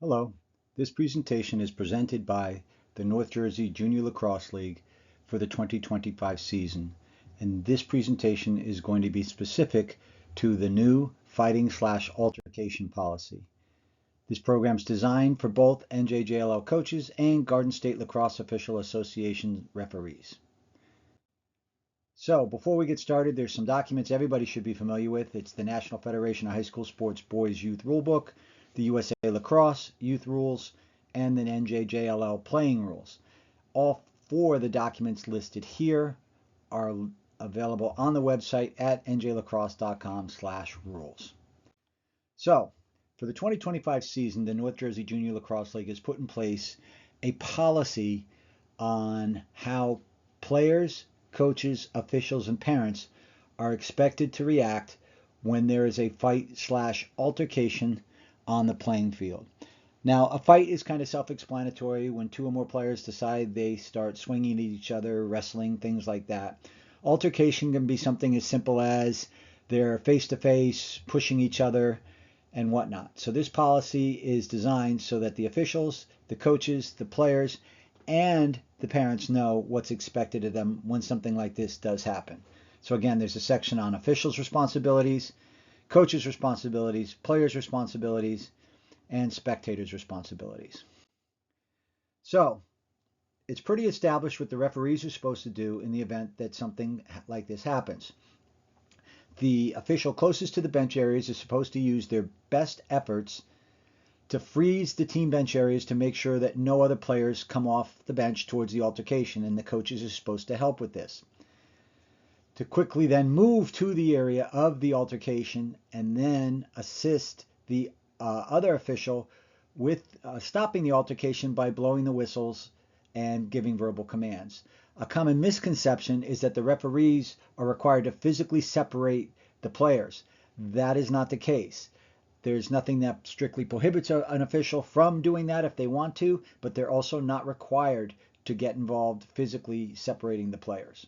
Hello, this presentation is presented by the North Jersey Junior Lacrosse League for the 2025 season, and this presentation is going to be specific to the new fighting/altercation policy. This program is designed for both NJJLL coaches and Garden State Lacrosse Official Association referees. So before we get started, there's some documents everybody should be familiar with. It's the National Federation of High School Sports Boys Youth Rulebook, the USA Lacrosse Youth Rules, and the NJJLL Playing Rules. All four of the documents listed here are available on the website at njlacrosse.com/rules. So for the 2025 season, the North Jersey Junior Lacrosse League has put in place a policy on how players, coaches, officials, and parents are expected to react when there is a fight/altercation on the playing field. Now, a fight is kind of self-explanatory. When two or more players decide they start swinging at each other, wrestling, things like that. Altercation can be something as simple as they're face-to-face, pushing each other, and whatnot. So this policy is designed so that the officials, the coaches, the players, and the parents know what's expected of them when something like this does happen. So again, there's a section on officials' responsibilities, coaches' responsibilities, players' responsibilities, and spectators' responsibilities. So it's pretty established what the referees are supposed to do in the event that something like this happens. The official closest to the bench areas is supposed to use their best efforts to freeze the team bench areas to make sure that no other players come off the bench towards the altercation, and the coaches are supposed to help with this. To quickly then move to the area of the altercation and then assist the other official with stopping the altercation by blowing the whistles and giving verbal commands. A common misconception is that the referees are required to physically separate the players. That is not the case. There's nothing that strictly prohibits an official from doing that if they want to, but they're also not required to get involved physically separating the players.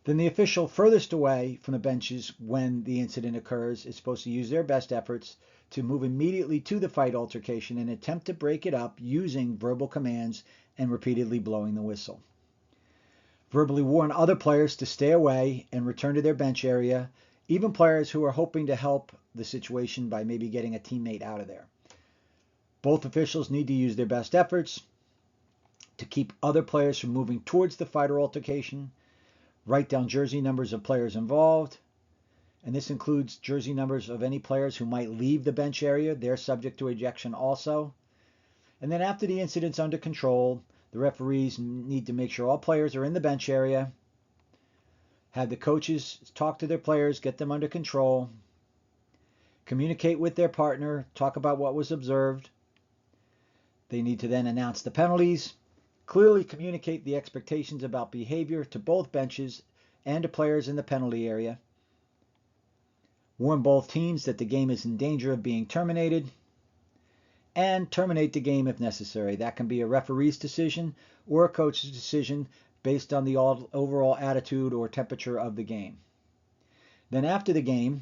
Then the official furthest away from the benches when the incident occurs is supposed to use their best efforts to move immediately to the fight altercation and attempt to break it up using verbal commands and repeatedly blowing the whistle. Verbally warn other players to stay away and return to their bench area, even players who are hoping to help the situation by maybe getting a teammate out of there. Both officials need to use their best efforts to keep other players from moving towards the fight or altercation, write down jersey numbers of players involved, and this includes jersey numbers of any players who might leave the bench area. They're subject to ejection also. And then after the incident's under control, the referees need to make sure all players are in the bench area, have the coaches talk to their players, get them under control, communicate with their partner, talk about what was observed. They need to then announce the penalties, clearly communicate the expectations about behavior to both benches and to players in the penalty area, warn both teams that the game is in danger of being terminated, and terminate the game if necessary. That can be a referee's decision or a coach's decision based on the overall attitude or temperature of the game. Then after the game,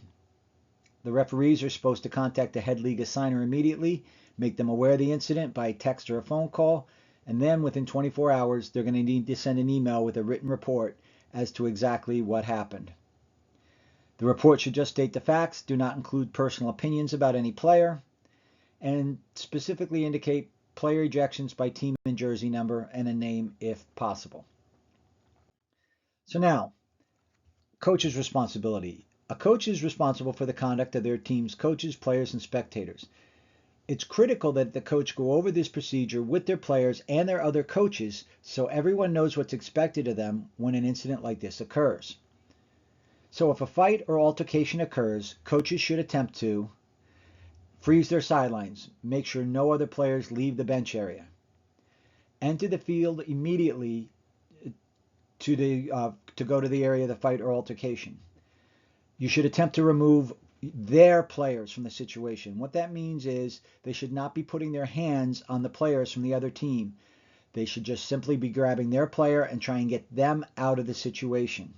the referees are supposed to contact the head league assigner immediately, make them aware of the incident by text or a phone call, and then within 24 hours, they're going to need to send an email with a written report as to exactly what happened. The report should just state the facts, do not include personal opinions about any player, and specifically indicate player ejections by team and jersey number and a name if possible. So now, coach's responsibility. A coach is responsible for the conduct of their team's coaches, players, and spectators. It's critical that the coach go over this procedure with their players and their other coaches so everyone knows what's expected of them when an incident like this occurs. So if a fight or altercation occurs, coaches should attempt to freeze their sidelines, make sure no other players leave the bench area, enter the field immediately to go to the area of the fight or altercation. You should attempt to remove their players from the situation. What that means is they should not be putting their hands on the players from the other team. They should just simply be grabbing their player and try and get them out of the situation.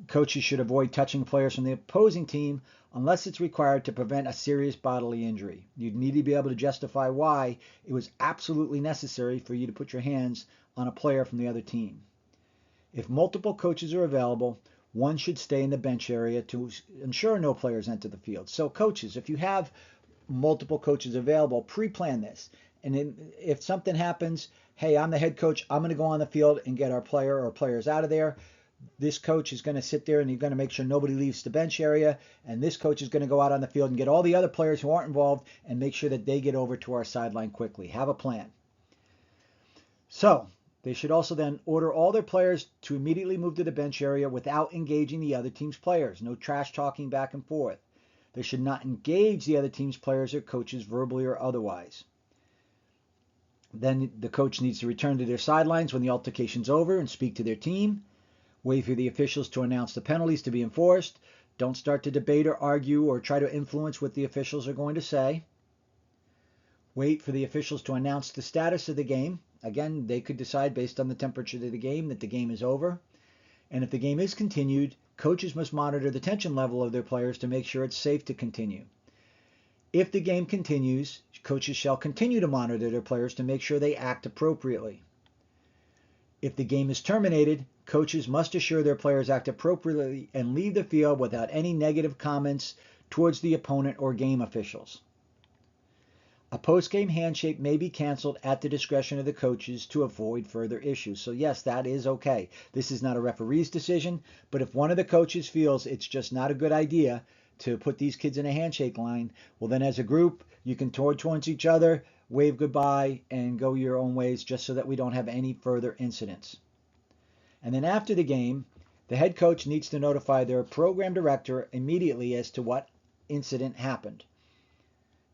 Coaches should avoid touching players from the opposing team unless it's required to prevent a serious bodily injury. You'd need to be able to justify why it was absolutely necessary for you to put your hands on a player from the other team. If multiple coaches are available, one should stay in the bench area to ensure no players enter the field. So coaches, if you have multiple coaches available, pre-plan this. And if something happens, hey, I'm the head coach, I'm going to go on the field and get our player or players out of there. This coach is going to sit there and he's going to make sure nobody leaves the bench area. And this coach is going to go out on the field and get all the other players who aren't involved and make sure that they get over to our sideline quickly. Have a plan. So they should also then order all their players to immediately move to the bench area without engaging the other team's players. No trash talking back and forth. They should not engage the other team's players or coaches verbally or otherwise. Then the coach needs to return to their sidelines when the altercation's over and speak to their team. Wait for the officials to announce the penalties to be enforced. Don't start to debate or argue or try to influence what the officials are going to say. Wait for the officials to announce the status of the game. Again, they could decide based on the temperature of the game that the game is over. And if the game is continued, coaches must monitor the tension level of their players to make sure it's safe to continue. If the game continues, coaches shall continue to monitor their players to make sure they act appropriately. If the game is terminated, coaches must assure their players act appropriately and leave the field without any negative comments towards the opponent or game officials. A post-game handshake may be canceled at the discretion of the coaches to avoid further issues. So yes, that is okay. This is not a referee's decision, but if one of the coaches feels it's just not a good idea to put these kids in a handshake line, well then as a group, you can towards each other, wave goodbye, and go your own ways just so that we don't have any further incidents. And then after the game, the head coach needs to notify their program director immediately as to what incident happened.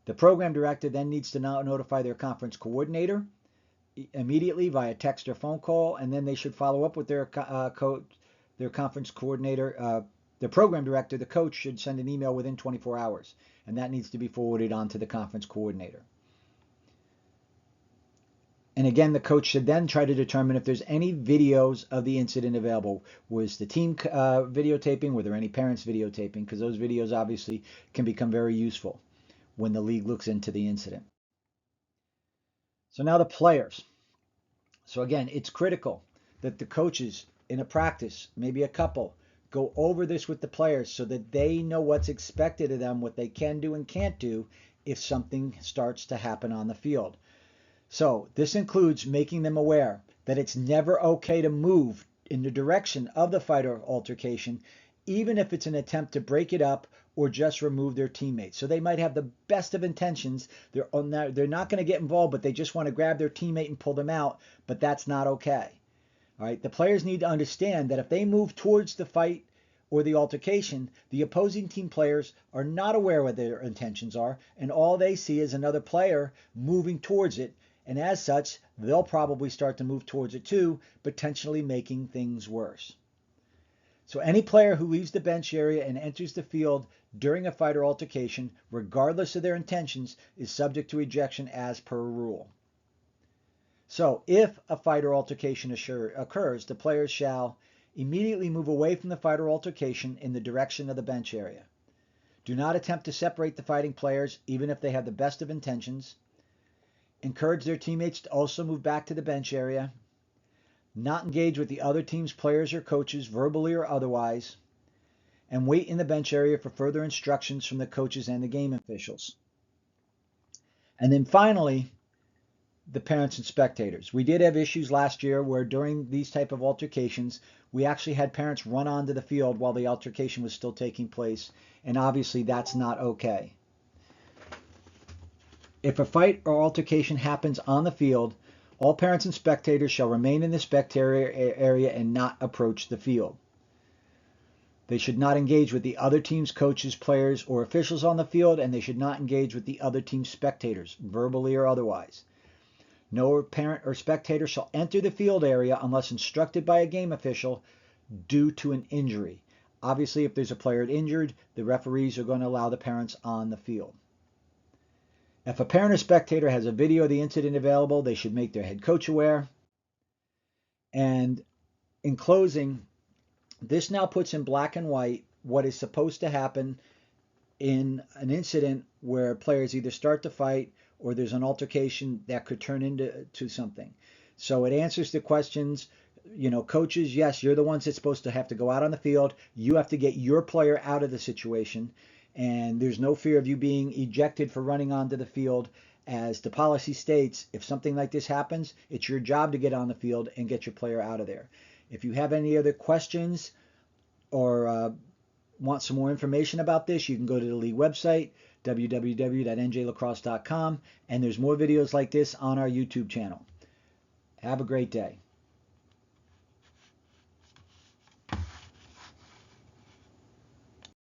The program director then needs to now notify their conference coordinator immediately via text or phone call, and then they should follow up with their conference coordinator. The program director, the coach, should send an email within 24 hours, and that needs to be forwarded on to the conference coordinator. And again, the coach should then try to determine if there's any videos of the incident available. Was the team videotaping? Were there any parents videotaping? Because those videos obviously can become very useful when the league looks into the incident. So now the players. So again, it's critical that the coaches in a practice, maybe a couple, go over this with the players so that they know what's expected of them, what they can do and can't do if something starts to happen on the field. So this includes making them aware that it's never okay to move in the direction of the fight or altercation, even if it's an attempt to break it up or just remove their teammates. So they might have the best of intentions. They're not going to get involved, but they just want to grab their teammate and pull them out, but that's not okay. All right, the players need to understand that if they move towards the fight or the altercation, the opposing team players are not aware what their intentions are, and all they see is another player moving towards it. And as such, they'll probably start to move towards it too, potentially making things worse. So any player who leaves the bench area and enters the field during a fight or altercation, regardless of their intentions, is subject to ejection as per rule. So if a fight or altercation occurs, the players shall immediately move away from the fight or altercation in the direction of the bench area. Do not attempt to separate the fighting players, even if they have the best of intentions. Encourage their teammates to also move back to the bench area. Not engage with the other team's players or coaches, verbally or otherwise. And wait in the bench area for further instructions from the coaches and the game officials. And then finally, the parents and spectators. We did have issues last year where during these type of altercations, we actually had parents run onto the field while the altercation was still taking place. And obviously that's not okay. If a fight or altercation happens on the field, all parents and spectators shall remain in the spectator area and not approach the field. They should not engage with the other team's coaches, players, or officials on the field, and they should not engage with the other team's spectators, verbally or otherwise. No parent or spectator shall enter the field area unless instructed by a game official due to an injury. Obviously, if there's a player injured, the referees are going to allow the parents on the field. If a parent or spectator has a video of the incident available, they should make their head coach aware. And in closing, This now puts in black and white what is supposed to happen in an incident where players either start to fight or there's an altercation that could turn into something. So it answers the questions. Coaches, yes, you're the ones that's supposed to have to go out on the field. You have to get your player out of the situation. And there's no fear of you being ejected for running onto the field. As the policy states, if something like this happens, it's your job to get on the field and get your player out of there. If you have any other questions or want some more information about this, you can go to the league website, www.njlacrosse.com, and there's more videos like this on our YouTube channel. Have a great day.